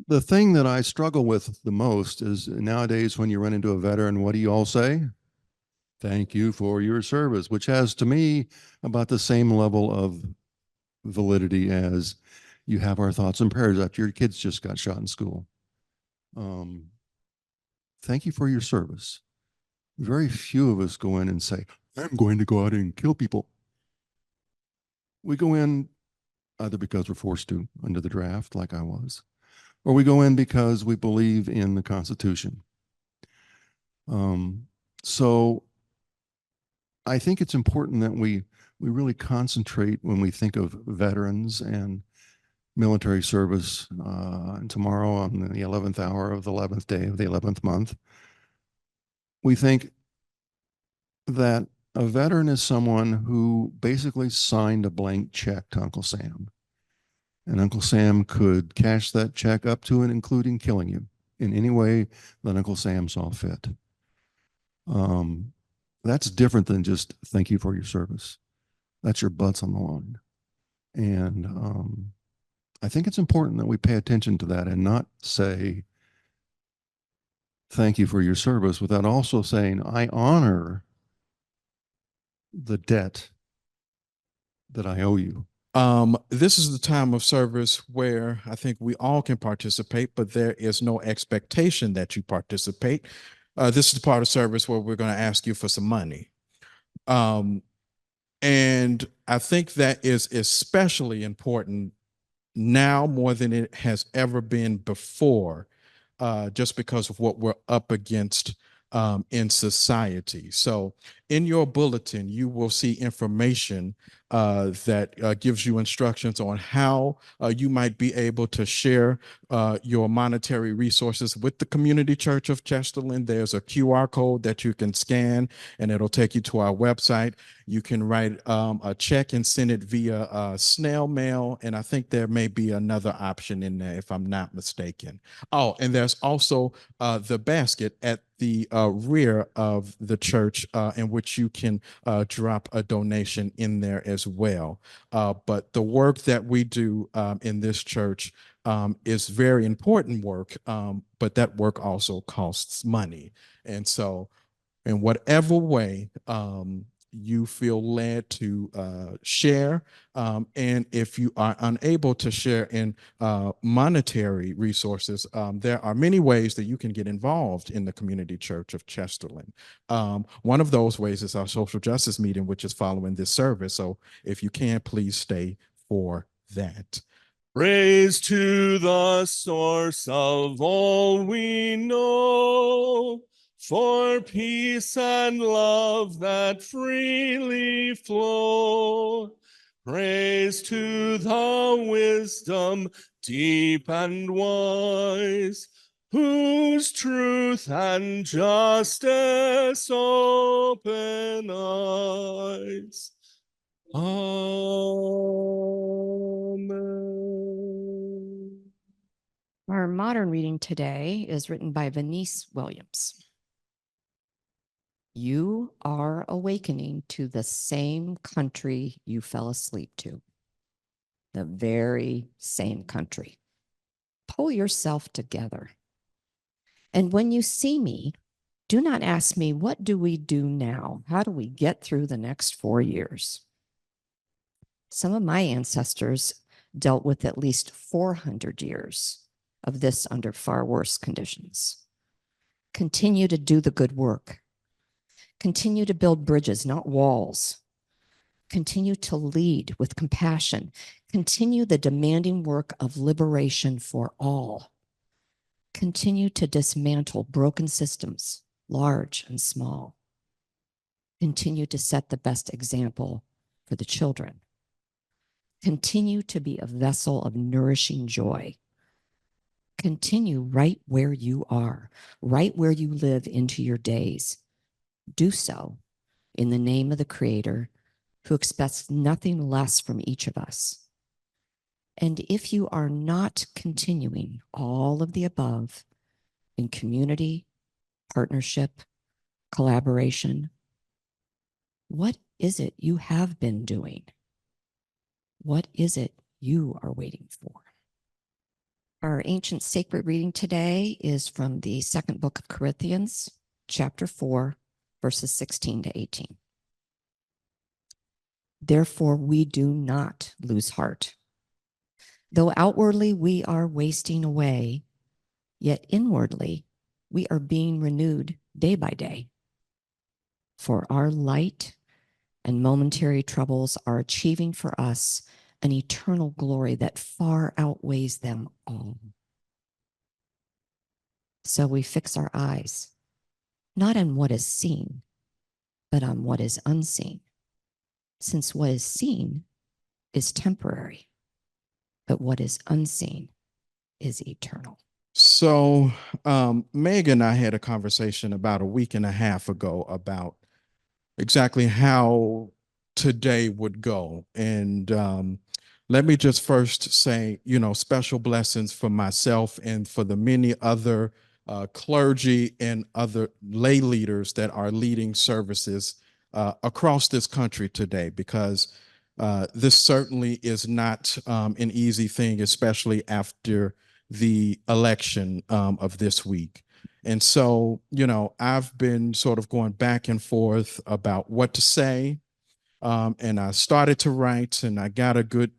The thing that I struggle with the most is nowadays when you run into a veteran, what do you all say? Thank you for your service, which has to me about the same level of validity as you have our thoughts and prayers after your kids just got shot in school. Um, Thank you for your service. Very few of us go in and say, I'm going to go out and kill people. We go in either because we're forced to under the draft, like I was, or we go in because we believe in the Constitution. Um, so I think it's important that we really concentrate when we think of veterans and military service. And tomorrow, on the 11th hour of the 11th day of the 11th month, we think that a veteran is someone who basically signed a blank check to Uncle Sam. And Uncle Sam could cash that check up to and including killing you in any way that Uncle Sam saw fit. Um, that's different than just thank you for your service. That's your butts on the line. And I think it's important that we pay attention to that and not say thank you for your service without also saying I honor the debt that I owe you. This is the time of service where I think we all can participate, but there is no expectation that you participate. This is the part of service where we're going to ask you for some money. Um, and I think that is especially important now more than it has ever been before, just because of what we're up against in society. So, in your bulletin, you will see information that gives you instructions on how you might be able to share your monetary resources with the Community Church of Chesterland. There's a QR code that you can scan, and it'll take you to our website. You can write a check and send it via snail mail, and I think there may be another option in there if I'm not mistaken. Oh, and there's also the basket at the rear of the church in which you can drop a donation in there as well. But the work that we do in this church is very important work, but that work also costs money. And so, in whatever way you feel led to share. And if you are unable to share in monetary resources, there are many ways that you can get involved in the Community Church of Chesterland. One of those ways is our social justice meeting, which is following this service. So if you can, please stay for that. Praise to the source of all we know, for peace and love that freely flow. Praise to the wisdom deep and wise, whose truth and justice open eyes. Amen. Our modern reading today is written by Venice Williams. You are awakening to the same country you fell asleep to, the very same country. Pull yourself together. And when you see me, do not ask me, what do we do now? How do we get through the next 4 years? Some of my ancestors dealt with at least 400 years of this under far worse conditions. Continue to do the good work. Continue to build bridges, not walls. Continue to lead with compassion. Continue the demanding work of liberation for all. Continue to dismantle broken systems, large and small. Continue to set the best example for the children. Continue to be a vessel of nourishing joy. Continue right where you are, right where you live into your days. Do so in the name of the Creator, who expects nothing less from each of us. And if you are not continuing all of the above in community, partnership, collaboration, what is it you have been doing? What is it you are waiting for? Our ancient sacred reading today is from the second book of Corinthians, chapter 4, verses 16 to 18. Therefore, we do not lose heart. Though outwardly we are wasting away, yet inwardly we are being renewed day by day. For our light and momentary troubles are achieving for us an eternal glory that far outweighs them all. So we fix our eyes, not on what is seen, but on what is unseen. Since what is seen is temporary, but what is unseen is eternal. So Meg and I had a conversation about a week and a half ago about exactly how today would go. And let me just first say, special blessings for myself and for the many other clergy and other lay leaders that are leading services across this country today, because this certainly is not an easy thing, especially after the election of this week. And so, I've been sort of going back and forth about what to say. And I started to write and I got a good,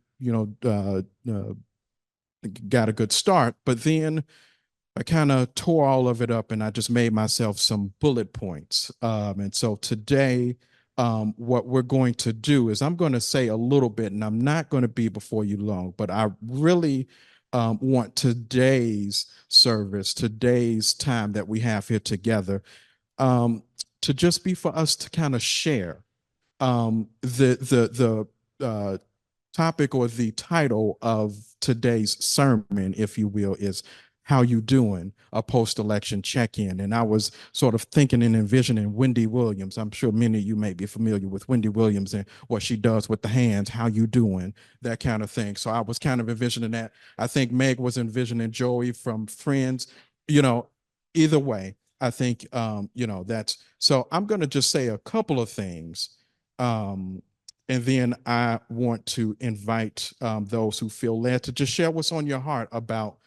got a good start, but then I kind of tore all of it up and I just made myself some bullet points. And so today, what we're going to do is I'm going to say a little bit, and I'm not going to be before you long, but I really want today's service, today's time that we have here together, to just be for us to kind of share the topic or the title of today's sermon, if you will, is How You Doing? A Post-Election Check-In. And I was sort of thinking and envisioning Wendy Williams. I'm sure many of you may be familiar with Wendy Williams and what she does with the hands, how you doing, that kind of thing. So I was kind of envisioning that. I think Meg was envisioning Joey from Friends. Either way, I think, that's, so I'm going to just say a couple of things. And then I want to invite those who feel led to just share what's on your heart about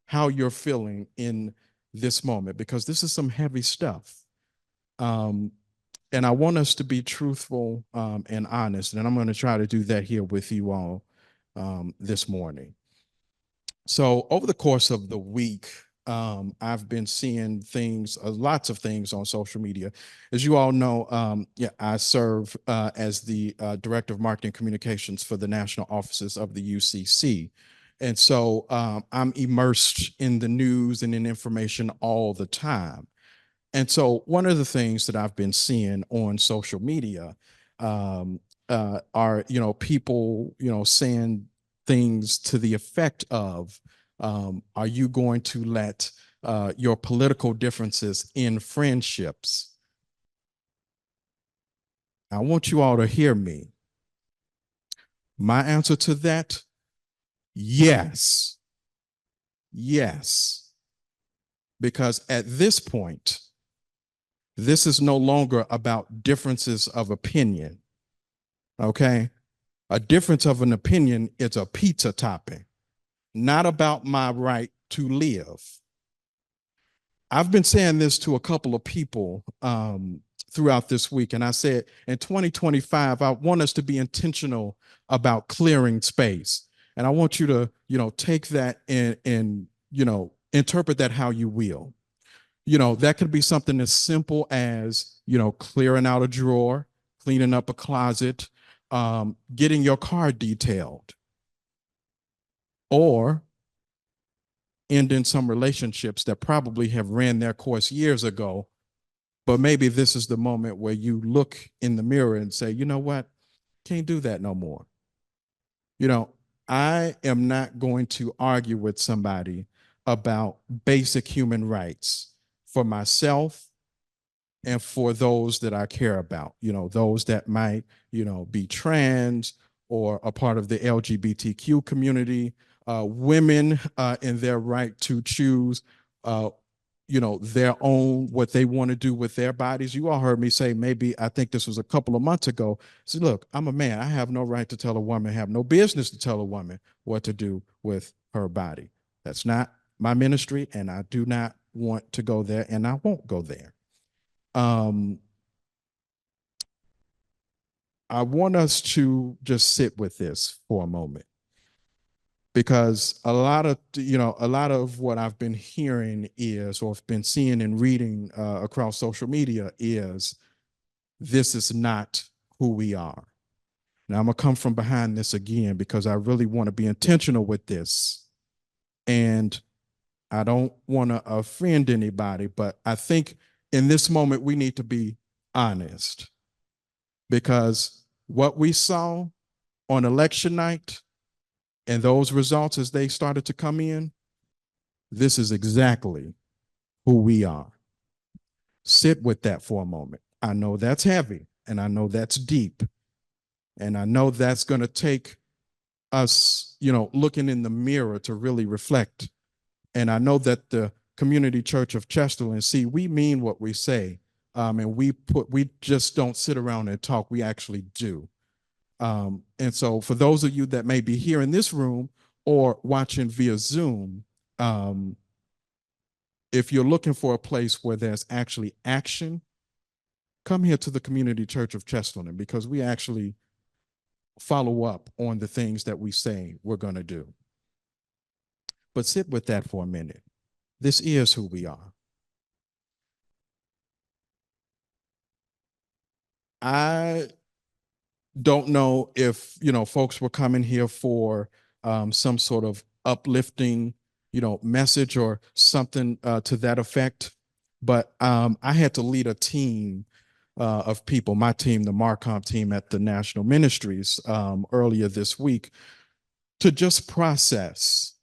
how you're feeling in this moment, because this is some heavy stuff. And I want us to be truthful and honest, and I'm going to try to do that here with you all this morning. So over the course of the week, I've been seeing things, lots of things on social media. As you all know, I serve as the Director of Marketing Communications for the national offices of the UCC. And so I'm immersed in the news and in information all the time. And so one of the things that I've been seeing on social media are, people, saying things to the effect of, are you going to let your political differences end friendships? I want you all to hear me. My answer to that, yes. Yes. Because at this point, this is no longer about differences of opinion. Okay? A difference of an opinion is a pizza topping, not about my right to live. I've been saying this to a couple of people throughout this week, and I said in 2025, I want us to be intentional about clearing space. And I want you to, take that and interpret that how you will. That could be something as simple as, clearing out a drawer, cleaning up a closet, getting your car detailed, or ending some relationships that probably have ran their course years ago. But maybe this is the moment where you look in the mirror and say, you know what? Can't do that no more. I am not going to argue with somebody about basic human rights for myself and for those that I care about, those that might, be trans or a part of the LGBTQ community, women in their right to choose, their own, what they want to do with their bodies. You all heard me say, maybe, I think this was a couple of months ago, say, look, I'm a man. I have no right to tell a woman, have no business to tell a woman what to do with her body. That's not my ministry, and I do not want to go there, and I won't go there. I want us to just sit with this for a moment, because a lot of what I've been hearing is, or I've been seeing and reading across social media is, this is not who we are. Now I'm gonna come from behind this again, because I really want to be intentional with this, and I don't want to offend anybody, but I think in this moment we need to be honest, because what we saw on election night and those results as they started to come in, this is exactly who we are. Sit with that for a moment. I know that's heavy, and I know that's deep, and I know that's going to take us, looking in the mirror to really reflect. And I know that the Community Church of Chesterland, see, we mean what we say, and we just don't sit around and talk. We actually do. And so for those of you that may be here in this room or watching via Zoom, if you're looking for a place where there's actually action, come here to the Community Church of Chesterland, because we actually follow up on the things that we say we're going to do. But sit with that for a minute. This is who we are. I don't know if, folks were coming here for some sort of uplifting, message or something to that effect. But I had to lead a team of people, my team, the Marcom team at the National Ministries, earlier this week, to just process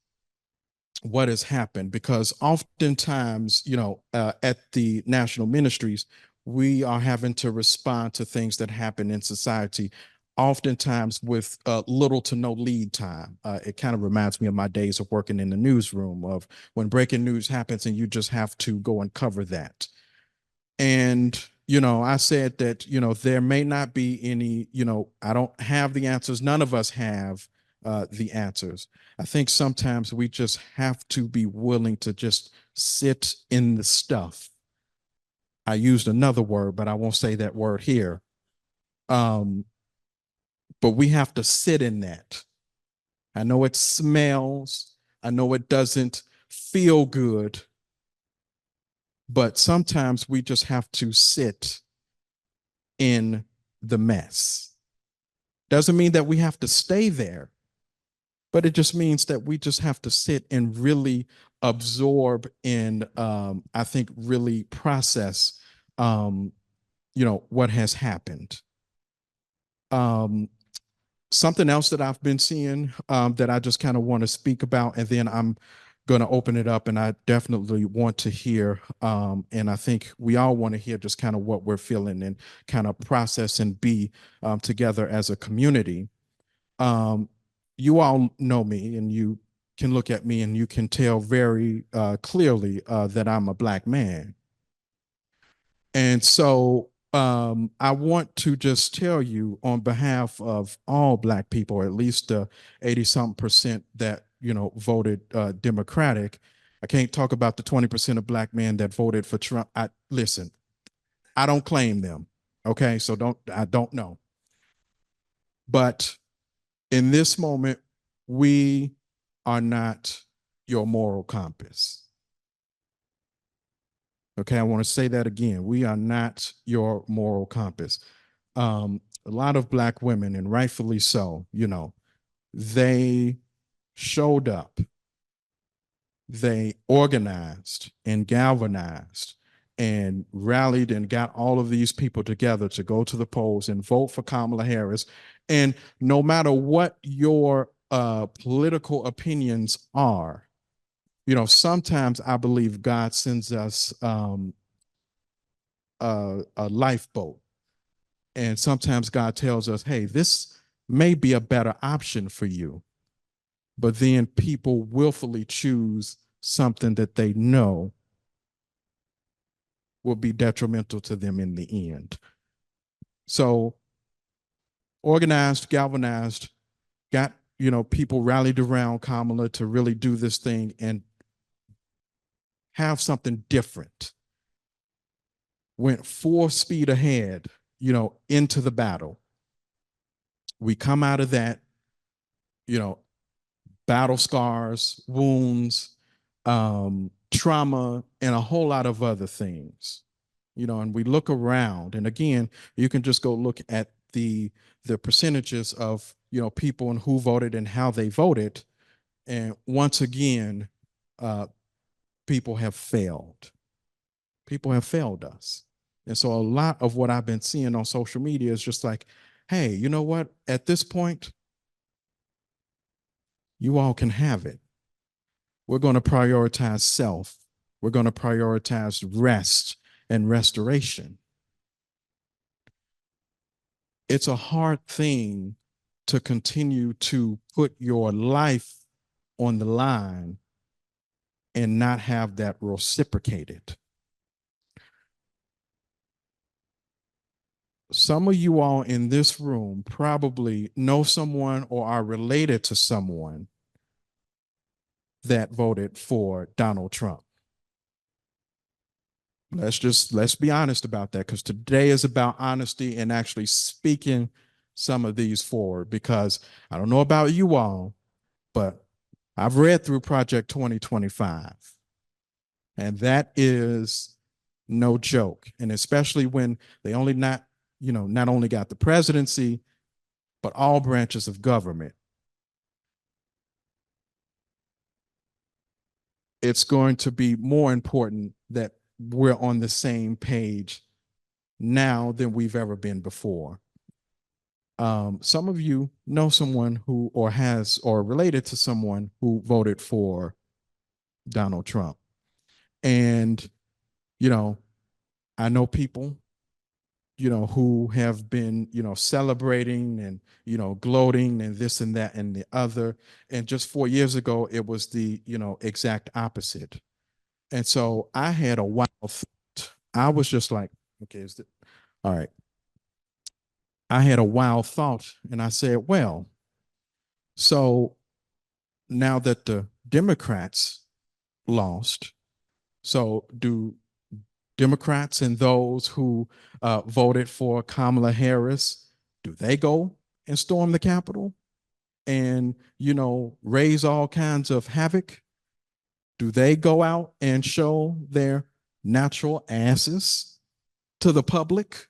what has happened, because oftentimes, at the National Ministries, we are having to respond to things that happen in society, oftentimes with little to no lead time. It kind of reminds me of my days of working in the newsroom, of when breaking news happens and you just have to go and cover that. And, I said that, there may not be any, I don't have the answers. None of us have the answers. I think sometimes we just have to be willing to just sit in the stuff. I used another word, but I won't say that word here. But we have to sit in that. I know it smells. I know it doesn't feel good. But sometimes we just have to sit in the mess. Doesn't mean that we have to stay there, but it just means that we just have to sit and really absorb and I think really process what has happened. Something else that I've been seeing that I just kind of want to speak about, and then I'm going to open it up, and I definitely want to hear, and I think we all want to hear just kind of what we're feeling and kind of process and be together as a community. You all know me, and you can look at me and you can tell very clearly that I'm a Black man. And so I want to just tell you, on behalf of all Black people, or at least the 80-something% that, voted Democratic. I can't talk about the 20% of Black men that voted for Trump. Listen, I don't claim them. Okay, so I don't know. But in this moment, we are not your moral compass. Okay, I want to say that again. We are not your moral compass. A lot of Black women, and rightfully so, they showed up. They organized and galvanized and rallied and got all of these people together to go to the polls and vote for Kamala Harris. And no matter what your political opinions are, sometimes I believe God sends us a lifeboat. And sometimes God tells us, hey, this may be a better option for you. But then people willfully choose something that they know will be detrimental to them in the end. So organized, galvanized, got, people rallied around Kamala to really do this thing and have something different. Went full speed ahead, into the battle. We come out of that, battle scars, wounds, trauma, and a whole lot of other things. And we look around, and again, you can just go look at the percentages of people and who voted and how they voted, and once again, people have failed. People have failed us, and so a lot of what I've been seeing on social media is just like, hey, you know what? At this point, you all can have it. We're going to prioritize self. We're going to prioritize rest and restoration. It's a hard thing to continue to put your life on the line and not have that reciprocated. Some of you all in this room probably know someone or are related to someone that voted for Donald Trump. Let's be honest about that, because today is about honesty and actually speaking some of these forward, because I don't know about you all, but I've read through Project 2025, and that is no joke. And especially when they not only got the presidency, but all branches of government. It's going to be more important that we're on the same page now than we've ever been before. Some of you know someone who, or related to someone who voted for Donald Trump. And, I know people, who have been, celebrating and, gloating and this and that and the other. And just 4 years ago, it was the, exact opposite. And so I had a wild thought. I was just like, okay, all right. I had a wild thought, and I said, well, so now that the Democrats lost, so do Democrats and those who voted for Kamala Harris, do they go and storm the Capitol and, raise all kinds of havoc? Do they go out and show their natural asses to the public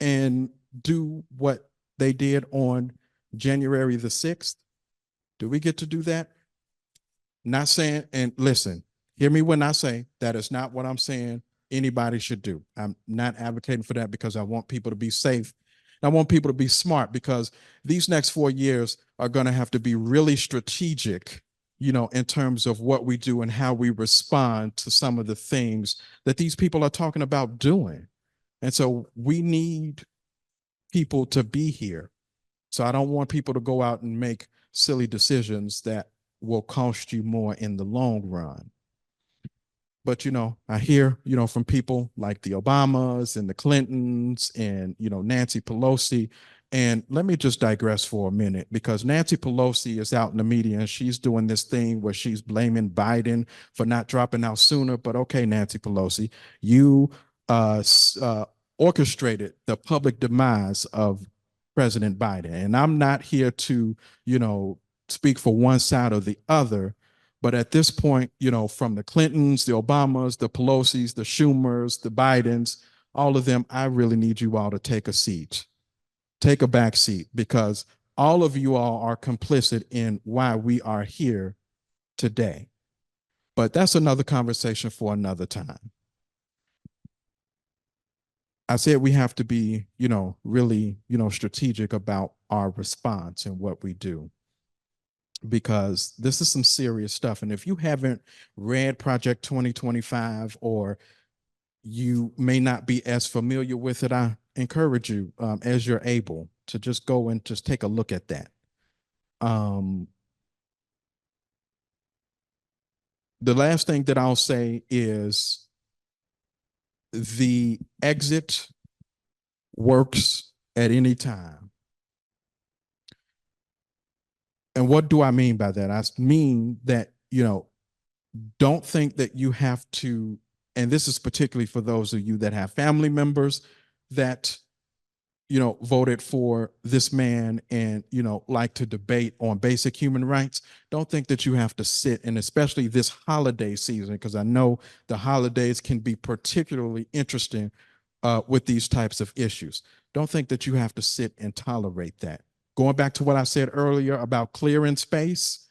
and do what they did on January the 6th? Do we get to do that? Not saying, and listen, hear me when I say that is not what I'm saying anybody should do. I'm not advocating for that, because I want people to be safe. I want people to be smart, because these next 4 years are going to have to be really strategic, in terms of what we do and how we respond to some of the things that these people are talking about doing. And so we need people to be here. So I don't want people to go out and make silly decisions that will cost you more in the long run. But, I hear, from people like the Obamas and the Clintons and, Nancy Pelosi. And let me just digress for a minute, because Nancy Pelosi is out in the media and she's doing this thing where she's blaming Biden for not dropping out sooner. But okay, Nancy Pelosi, you orchestrated the public demise of President Biden. And I'm not here to, speak for one side or the other. But at this point, from the Clintons, the Obamas, the Pelosi's, the Schumers, the Bidens, all of them, I really need you all to take a seat, take a back seat, because all of you all are complicit in why we are here today. But that's another conversation for another time. I said we have to be, really, strategic about our response and what we do, because this is some serious stuff. And if you haven't read Project 2025, or you may not be as familiar with it, I encourage you, as you're able, to just go and just take a look at that. The last thing that I'll say is the exit works at any time. And what do I mean by that? I mean that, don't think that you have to, and this is particularly for those of you that have family members that, voted for this man and, like to debate on basic human rights. Don't think that you have to sit, and especially this holiday season, because I know the holidays can be particularly interesting with these types of issues. Don't think that you have to sit and tolerate that. Going back to what I said earlier about clearing space.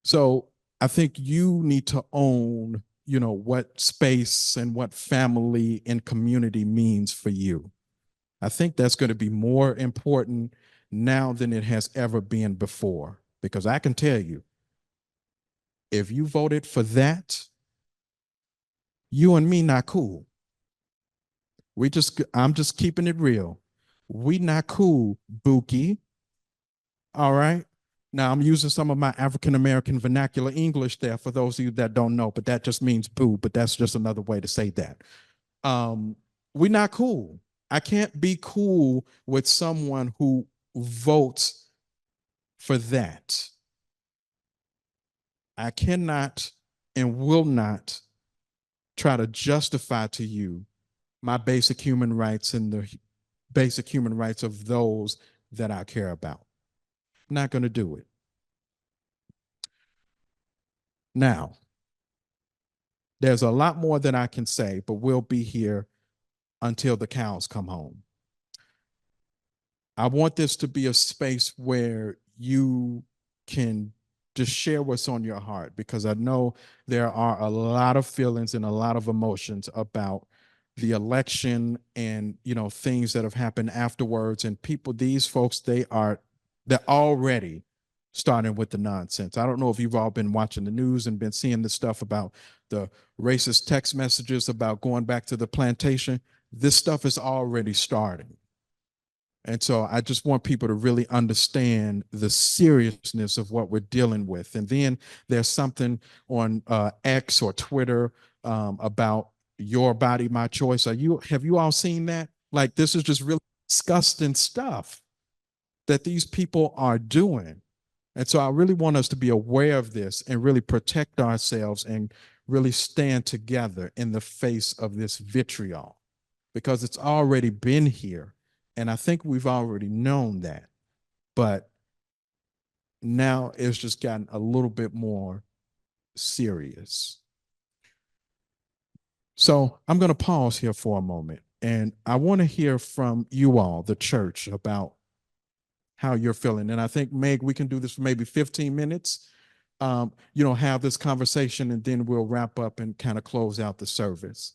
So I think you need to own, what space and what family and community means for you. I think that's going to be more important now than it has ever been before, because I can tell you, if you voted for that, you and me not cool. I'm just keeping it real. We not cool, Buki. All right. Now I'm using some of my African-American vernacular English there for those of you that don't know, but that just means boo, but that's just another way to say that. We're not cool. I can't be cool with someone who votes for that. I cannot and will not try to justify to you my basic human rights and the basic human rights of those that I care about. Not going to do it. Now, there's a lot more that I can say, but we'll be here until the cows come home. I want this to be a space where you can just share what's on your heart, because I know there are a lot of feelings and a lot of emotions about the election and, things that have happened afterwards. And these folks, they're already starting with the nonsense. I don't know if you've all been watching the news and been seeing this stuff about the racist text messages about going back to the plantation. This stuff is already starting. And so I just want people to really understand the seriousness of what we're dealing with. And then there's something on X or Twitter about your body, my choice. Have you all seen that? Like, this is just really disgusting stuff that these people are doing. And so I really want us to be aware of this and really protect ourselves and really stand together in the face of this vitriol, because it's already been here. And I think we've already known that. But now it's just gotten a little bit more serious. So I'm going to pause here for a moment. And I want to hear from you all, the church, about how you're feeling. And I think, Meg, we can do this for maybe 15 minutes, have this conversation, and then we'll wrap up and kind of close out the service.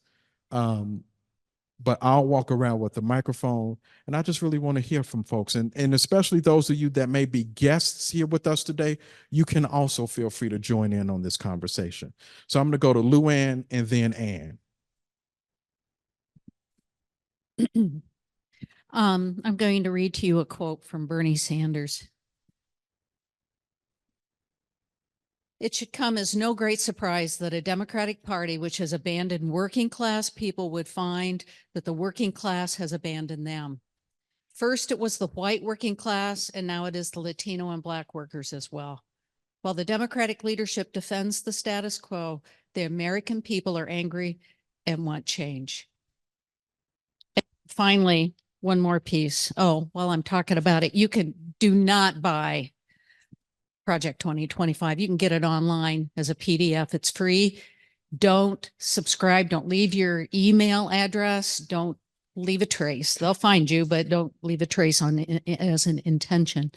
But I'll walk around with the microphone, and I just really want to hear from folks. And especially those of you that may be guests here with us today, you can also feel free to join in on this conversation. So I'm going to go to Luann and then Ann. I'm going to read to you a quote from Bernie Sanders. It should come as no great surprise that a Democratic Party which has abandoned working class people would find that the working class has abandoned them. First, it was the white working class, and now it is the Latino and Black workers as well. While the Democratic leadership defends the status quo, the American people are angry and want change. And finally, one more piece. Oh, while I'm talking about it, you do not buy Project 2025. You can get it online as a PDF. It's free. Don't subscribe. Don't leave your email address. Don't leave a trace. They'll find you, but don't leave a trace on as an intention.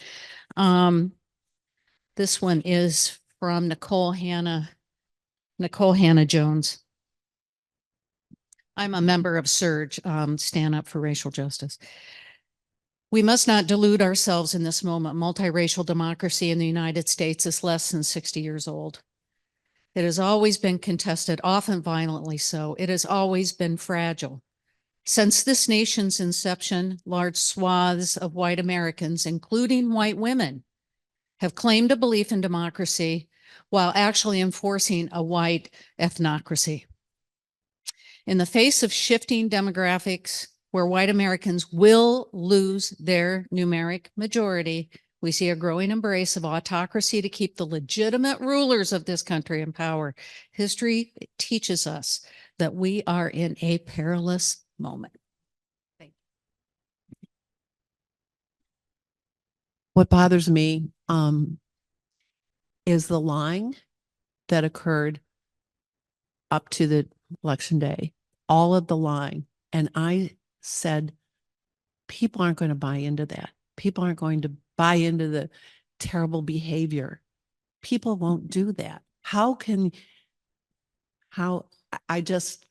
This one is from Nicole Hannah Jones. I'm a member of SURGE, Stand Up for Racial Justice. We must not delude ourselves in this moment. Multiracial democracy in the United States is less than 60 years old. It has always been contested, often violently so. It has always been fragile. Since this nation's inception, large swaths of white Americans, including white women, have claimed a belief in democracy while actually enforcing a white ethnocracy. In the face of shifting demographics, where white Americans will lose their numeric majority, We see a growing embrace of autocracy to keep the legitimate rulers of this country in power. History teaches us that we are in a perilous moment. What bothers me is the lying that occurred up to the election day, all of the lying. And I said, people aren't going to buy into that. People aren't going to buy into the terrible behavior. People won't do that. I just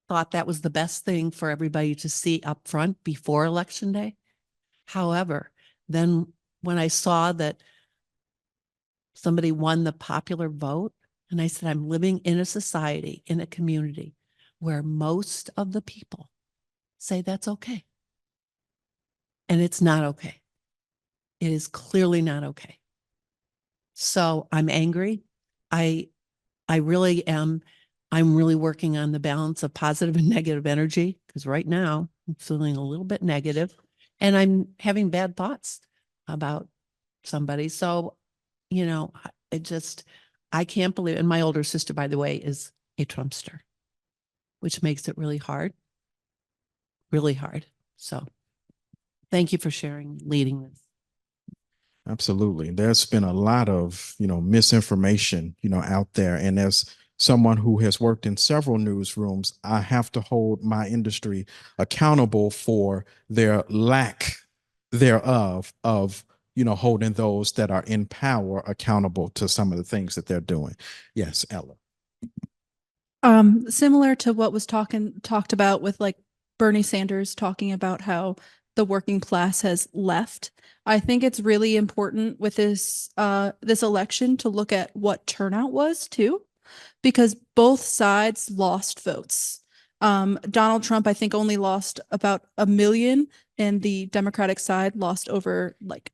thought that was the best thing for everybody to see up front before election day. However, then when I saw that somebody won the popular vote, and I said, I'm living in a society, in a community where most of the people say that's okay. And it's not okay. It is clearly not okay. So I'm angry. I really am. I'm really working on the balance of positive and negative energy, because right now I'm feeling a little bit negative and I'm having bad thoughts about somebody. So, I can't believe, and my older sister, by the way, is a Trumpster, which makes it really hard. Really hard. So thank you for sharing, leading this. Absolutely. There's been a lot of, misinformation, out there. And as someone who has worked in several newsrooms, I have to hold my industry accountable for their lack thereof of, holding those that are in power accountable to some of the things that they're doing. Yes, Ella. Similar to what was talked about with like Bernie Sanders talking about how the working class has left. I think it's really important with this election to look at what turnout was too, because both sides lost votes. Donald Trump, I think, only lost about 1 million, and the Democratic side lost over like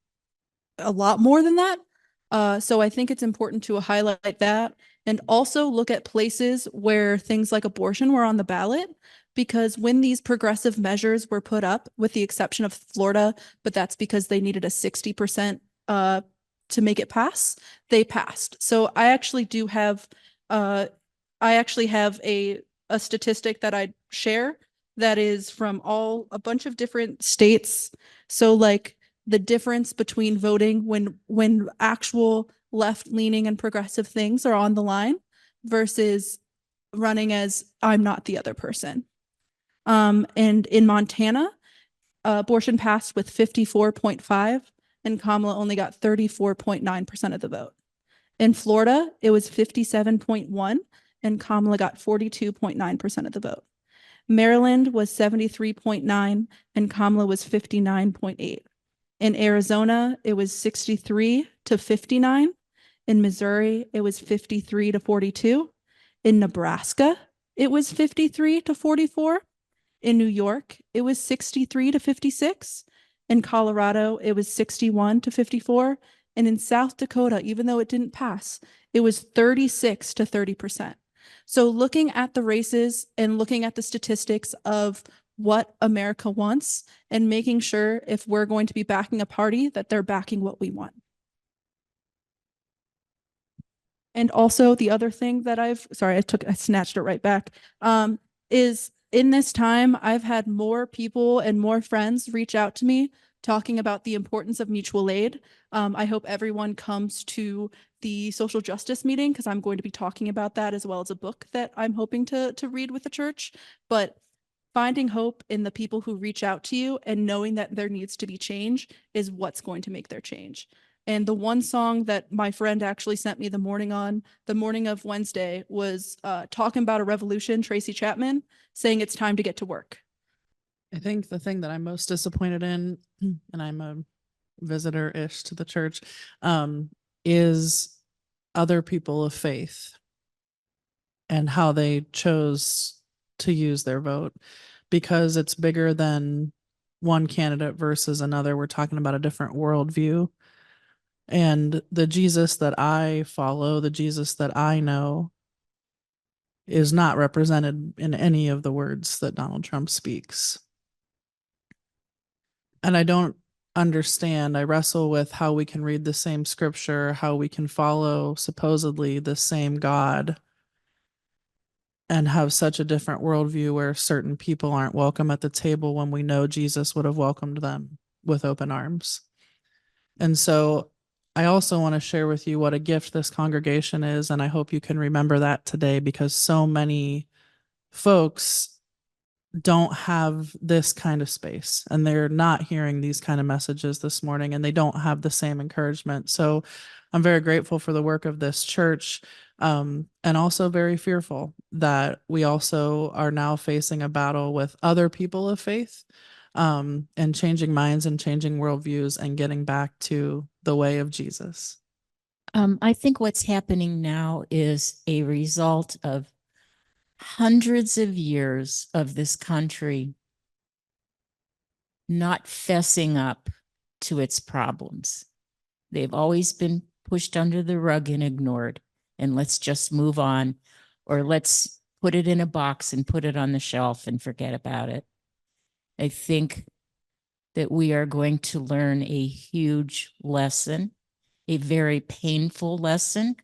a lot more than that. So I think it's important to highlight that and also look at places where things like abortion were on the ballot, because when these progressive measures were put up, with the exception of Florida, but that's because they needed a 60% to make it pass, they passed. So I actually do have a statistic that I share that is from a bunch of different states. So like the difference between voting when actual left-leaning and progressive things are on the line versus running as I'm not the other person. And in Montana, abortion passed with 54.5, and Kamala only got 34.9% of the vote. In Florida, it was 57.1, and Kamala got 42.9% of the vote. Maryland was 73.9, and Kamala was 59.8. In Arizona, it was 63 to 59. In Missouri, it was 53 to 42. In Nebraska, it was 53 to 44. In New York, it was 63 to 56. In Colorado, it was 61 to 54. And in South Dakota, even though it didn't pass, it was 36 to 30%. So looking at the races and looking at the statistics of what America wants and making sure if we're going to be backing a party that they're backing what we want. And also the other thing that I snatched it right back, is in this time, I've had more people and more friends reach out to me talking about the importance of mutual aid. I hope everyone comes to the social justice meeting, because I'm going to be talking about that, as well as a book that I'm hoping to read with the church. But finding hope in the people who reach out to you and knowing that there needs to be change is what's going to make their change. And the one song that my friend actually sent me the morning of Wednesday was talking about a revolution, Tracy Chapman, saying it's time to get to work. I think the thing that I'm most disappointed in, and I'm a visitor-ish to the church, is other people of faith and how they chose to use their vote, because it's bigger than one candidate versus another. We're talking about a different worldview. And the Jesus that I follow, the Jesus that I know, is not represented in any of the words that Donald Trump speaks. And I don't understand. I wrestle with how we can read the same scripture, how we can follow supposedly the same God and have such a different worldview where certain people aren't welcome at the table when we know Jesus would have welcomed them with open arms. And so I also want to share with you what a gift this congregation is. And I hope you can remember that today, because so many folks don't have this kind of space and they're not hearing these kind of messages this morning, and they don't have the same encouragement. So I'm very grateful for the work of this church, and also very fearful that we also are now facing a battle with other people of faith, and changing minds and changing worldviews and getting back to the way of Jesus. I think what's happening now is a result of hundreds of years of this country not fessing up to its problems. They've always been pushed under the rug and ignored, and let's just move on, or let's put it in a box and put it on the shelf and forget about it. I think that we are going to learn a huge lesson, a very painful lesson,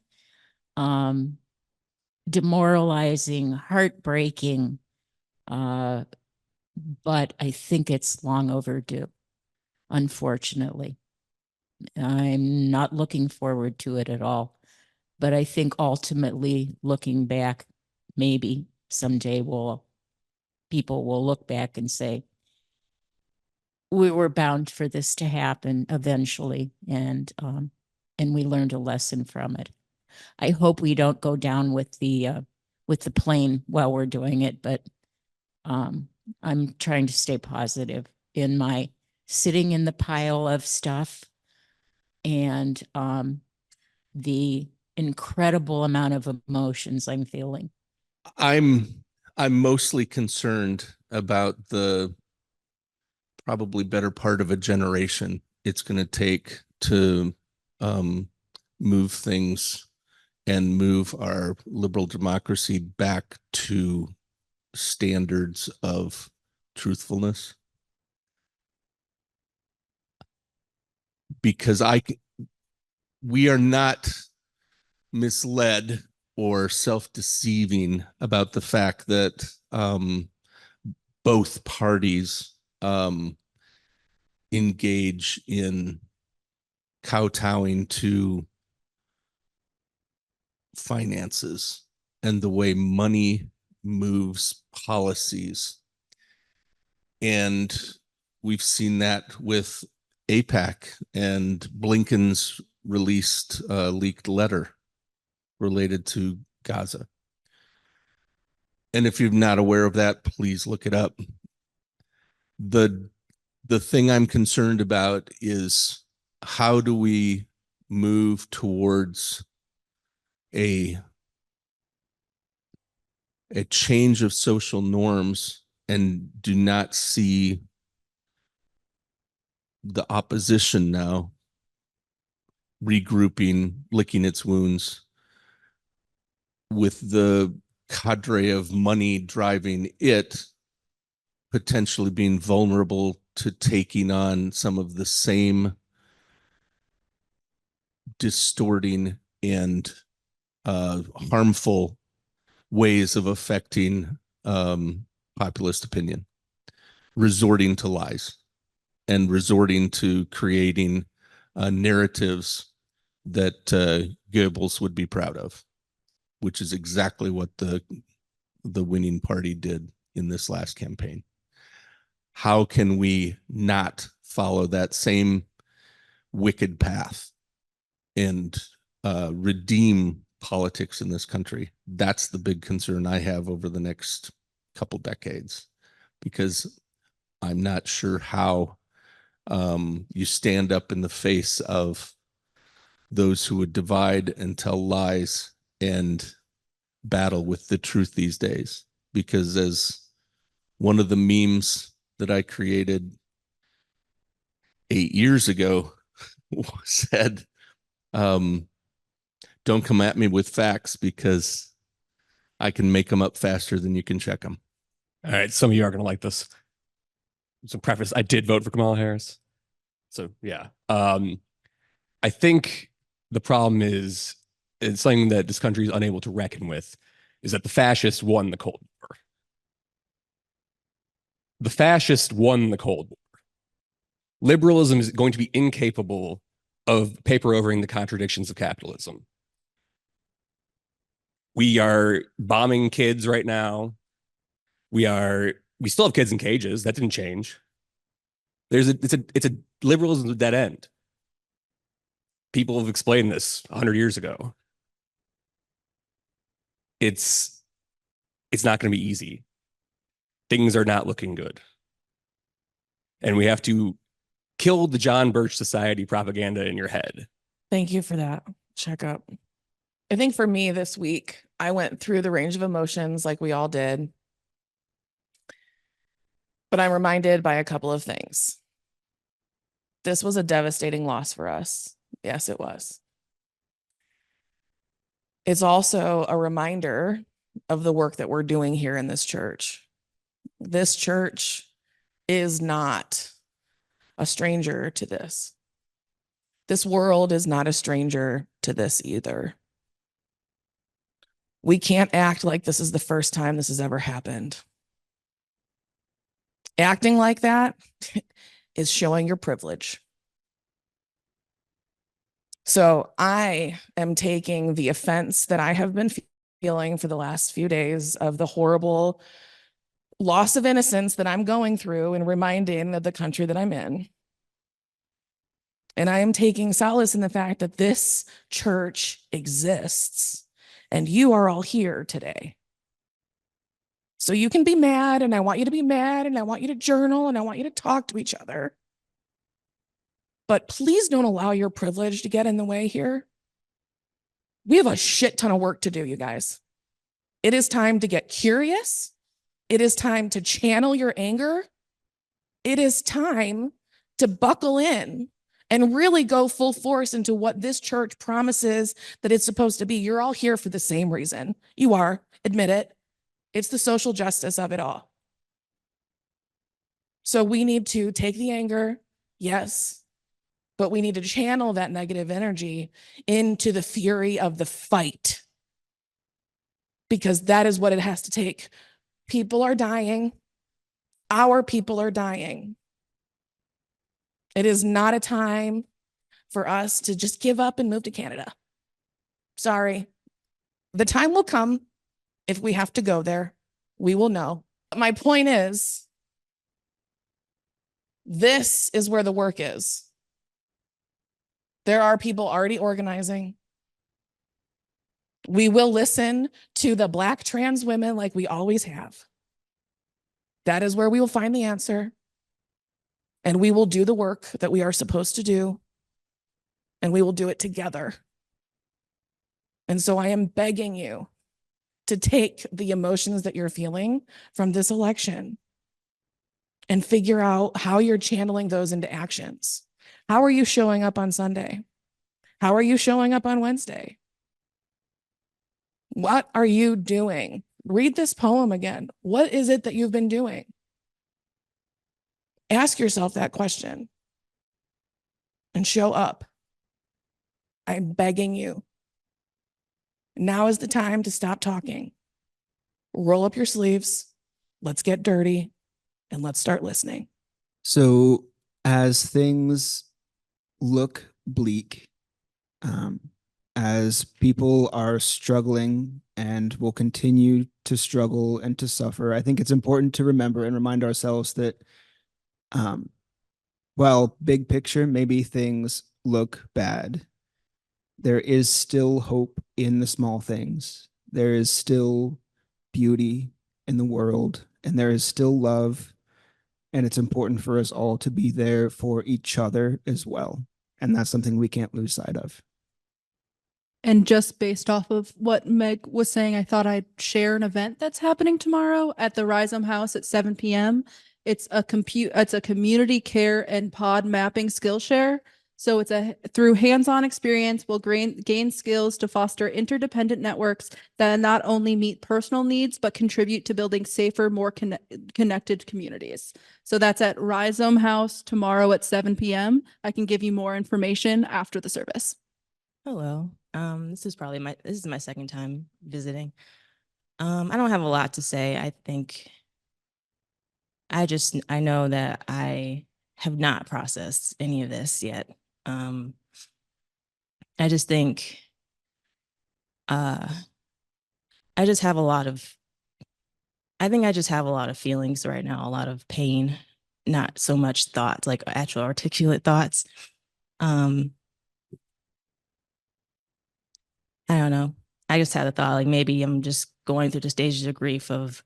demoralizing, heartbreaking, but I think it's long overdue, unfortunately. I'm not looking forward to it at all, but I think ultimately, looking back, maybe someday people will look back and say, we were bound for this to happen eventually, and we learned a lesson from it. I hope we don't go down with the plane while we're doing it, but I'm trying to stay positive in my sitting in the pile of stuff and the incredible amount of emotions I'm feeling. I'm mostly concerned about the probably better part of a generation it's going to take to move things and move our liberal democracy back to standards of truthfulness. Because we are not misled or self-deceiving about the fact that both parties engage in kowtowing to finances and the way money moves policies. And we've seen that with AIPAC and Blinken's released leaked letter related to Gaza. And if you're not aware of that, please look it up. The thing I'm concerned about is, how do we move towards a change of social norms and do not see the opposition now regrouping, licking its wounds, with the cadre of money driving it potentially being vulnerable to taking on some of the same distorting and harmful ways of affecting populist opinion, resorting to lies and resorting to creating narratives that Goebbels would be proud of, which is exactly what the winning party did in this last campaign. How can we not follow that same wicked path and redeem politics in this country? That's the big concern I have over the next couple decades, because I'm not sure how you stand up in the face of those who would divide and tell lies and battle with the truth these days. Because as one of the memes that I created 8 years ago said, don't come at me with facts, because I can make them up faster than you can check them. All right, some of you are going to like this. Some preface, I did vote for Kamala Harris. So yeah, I think the problem is, it's something that this country is unable to reckon with, is that the fascists won the Cold War. The fascists won the Cold War. Liberalism is going to be incapable of paper overing the contradictions of capitalism. We are bombing kids right now. We still have kids in cages. That didn't change. It's a liberalism dead end. People have explained this 100 years ago. It's not going to be easy. Things are not looking good. And we have to kill the John Birch Society propaganda in your head. Thank you for that checkup. I think for me this week, I went through the range of emotions like we all did. But I'm reminded by a couple of things. This was a devastating loss for us. Yes, it was. It's also a reminder of the work that we're doing here in this church. This church is not a stranger to this. This world is not a stranger to this either. We can't act like this is the first time this has ever happened. Acting like that is showing your privilege. So I am taking the offense that I have been feeling for the last few days of the horrible loss of innocence that I'm going through and reminding of the country that I'm in. And I am taking solace in the fact that this church exists and you are all here today. So you can be mad, and I want you to be mad, and I want you to journal, and I want you to talk to each other. But please don't allow your privilege to get in the way here. We have a shit ton of work to do, you guys. It is time to get curious. It is time to channel your anger. It is time to buckle in and really go full force into what this church promises that it's supposed to be. You're all here for the same reason. You are, admit it. It's the social justice of it all. So we need to take the anger, yes, but we need to channel that negative energy into the fury of the fight, because that is what it has to take. People are dying. Our people are dying. It is not a time for us to just give up and move to Canada. Sorry. The time will come. If we have to go there, we will know. My point is, this is where the work is. There are people already organizing. We will listen to the Black trans women like we always have. That is where we will find the answer. And we will do the work that we are supposed to do. And we will do it together. And so I am begging you to take the emotions that you're feeling from this election and figure out how you're channeling those into actions. How are you showing up on Sunday? How are you showing up on Wednesday? What are you doing? Read this poem again. What is it that you've been doing? Ask yourself that question and show up. I'm begging you. Now is the time to stop talking. Roll up your sleeves. Let's get dirty and let's start listening. So as things look bleak, as people are struggling and will continue to struggle and to suffer, I think it's important to remember and remind ourselves that while big picture, maybe things look bad, there is still hope in the small things. There is still beauty in the world, and there is still love. And it's important for us all to be there for each other as well. And that's something we can't lose sight of. And just based off of what Meg was saying, I thought I'd share an event that's happening tomorrow at the Rhizome House at 7 p.m. It's a community care and pod mapping Skillshare. So it's through hands-on experience, we'll gain skills to foster interdependent networks that not only meet personal needs, but contribute to building safer, more connected communities. So that's at Rhizome House tomorrow at 7 p.m. I can give you more information after the service. Hello. This is my second time visiting. I don't have a lot to say. I think I know that I have not processed any of this yet. I just think I just have a lot of feelings right now, a lot of pain, not so much thoughts, like actual articulate thoughts. I don't know. I just had a thought, like maybe I'm just going through the stages of grief of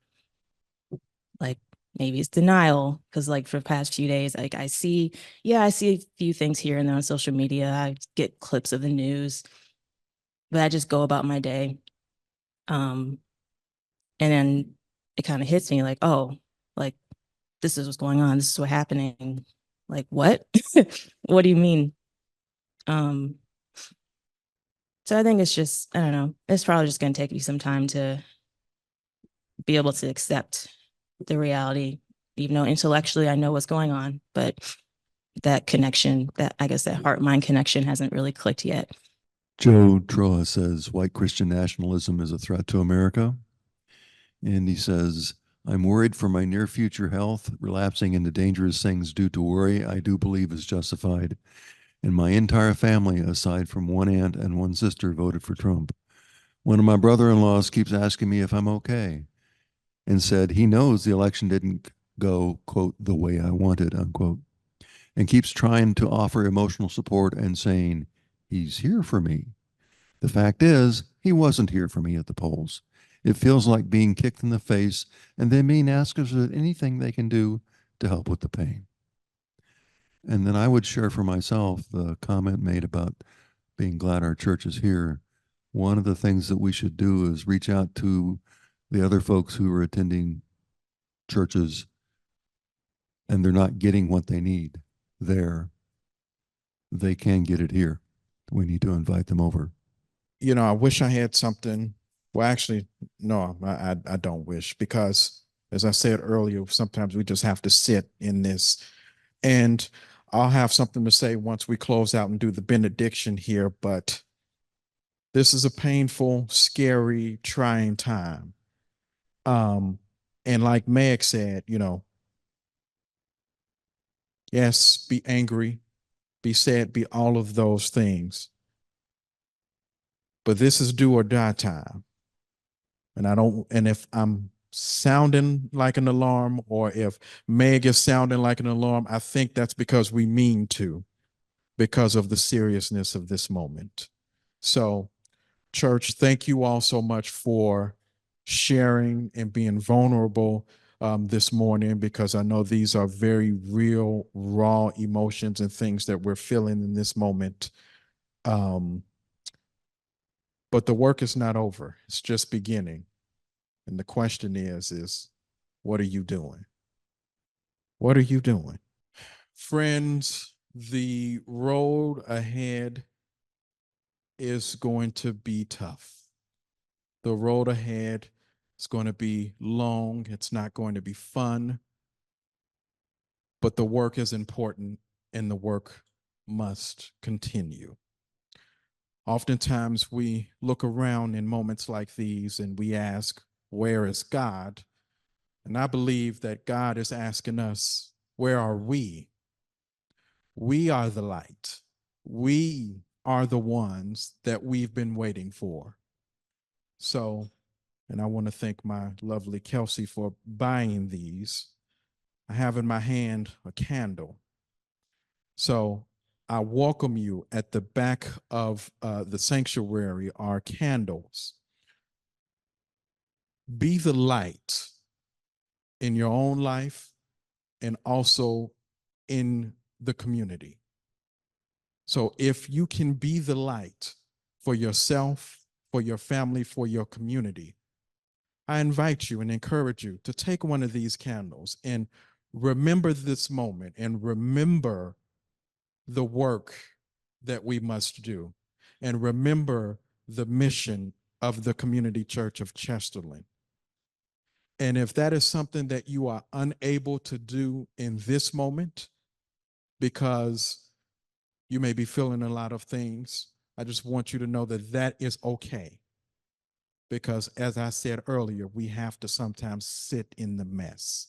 like maybe it's denial, because like for the past few days, like I see a few things here and there on social media. I get clips of the news, but I just go about my day. And then it kind of hits me like, oh, like this is what's going on. This is what's happening. Like, what? What do you mean? So I think it's just, I don't know, it's probably just going to take me some time to be able to accept the reality, even though intellectually I know what's going on, but that connection, that I guess that heart-mind connection hasn't really clicked yet. Joe Troa says white Christian nationalism is a threat to America. And he says, I'm worried for my near future health. Relapsing into dangerous things due to worry, I do believe is justified. And my entire family, aside from one aunt and one sister, voted for Trump. One of my brother-in-laws keeps asking me if I'm okay and said he knows the election didn't go, quote, the way I wanted, unquote, and keeps trying to offer emotional support and saying, he's here for me. The fact is, he wasn't here for me at the polls. It feels like being kicked in the face and then being asked if there's anything they can do to help with the pain. And then I would share for myself the comment made about being glad our church is here. One of the things that we should do is reach out to the other folks who are attending churches and they're not getting what they need there. They can get it here. We need to invite them over. You know, I wish I had something. Well, actually, no, I don't wish, because as I said earlier, sometimes we just have to sit in this. And I'll have something to say once we close out and do the benediction here, but this is a painful, scary, trying time. And like Meg said, you know, yes, be angry, be sad, be all of those things. But this is do or die time. And if I'm sounding like an alarm, or if Meg is sounding like an alarm, I think that's because we mean to, because of the seriousness of this moment. So, church, thank you all so much for sharing and being vulnerable this morning, because I know these are very real, raw emotions and things that we're feeling in this moment. But the work is not over. It's just beginning. And the question is, what are you doing? What are you doing? Friends, the road ahead is going to be tough. The road ahead is going to be long. It's not going to be fun. But the work is important and the work must continue. Oftentimes we look around in moments like these and we ask, where is God? And I believe that God is asking us, where are we? We are the light. We are the ones that we've been waiting for. So, and I want to thank my lovely Kelsey for buying these. I have in my hand a candle. So I welcome you. At the back of the sanctuary are candles. Be the light in your own life and also in the community. So if you can be the light for yourself, for your family, for your community, I invite you and encourage you to take one of these candles and remember this moment and remember the work that we must do and remember the mission of the Community Church of Chesterland. And if that is something that you are unable to do in this moment because you may be feeling a lot of things, I just want you to know that that is okay. Because as I said earlier, we have to sometimes sit in the mess.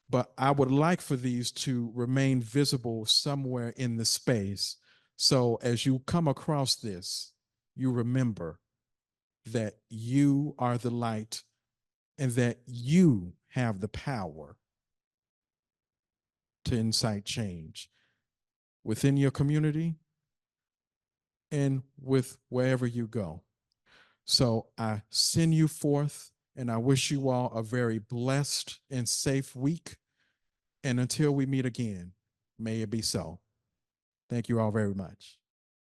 But I would like for these to remain visible somewhere in the space. So as you come across this, you remember that you are the light and that you have the power to incite change within your community and with wherever you go. So I send you forth and I wish you all a very blessed and safe week. And until we meet again, may it be so. Thank you all very much.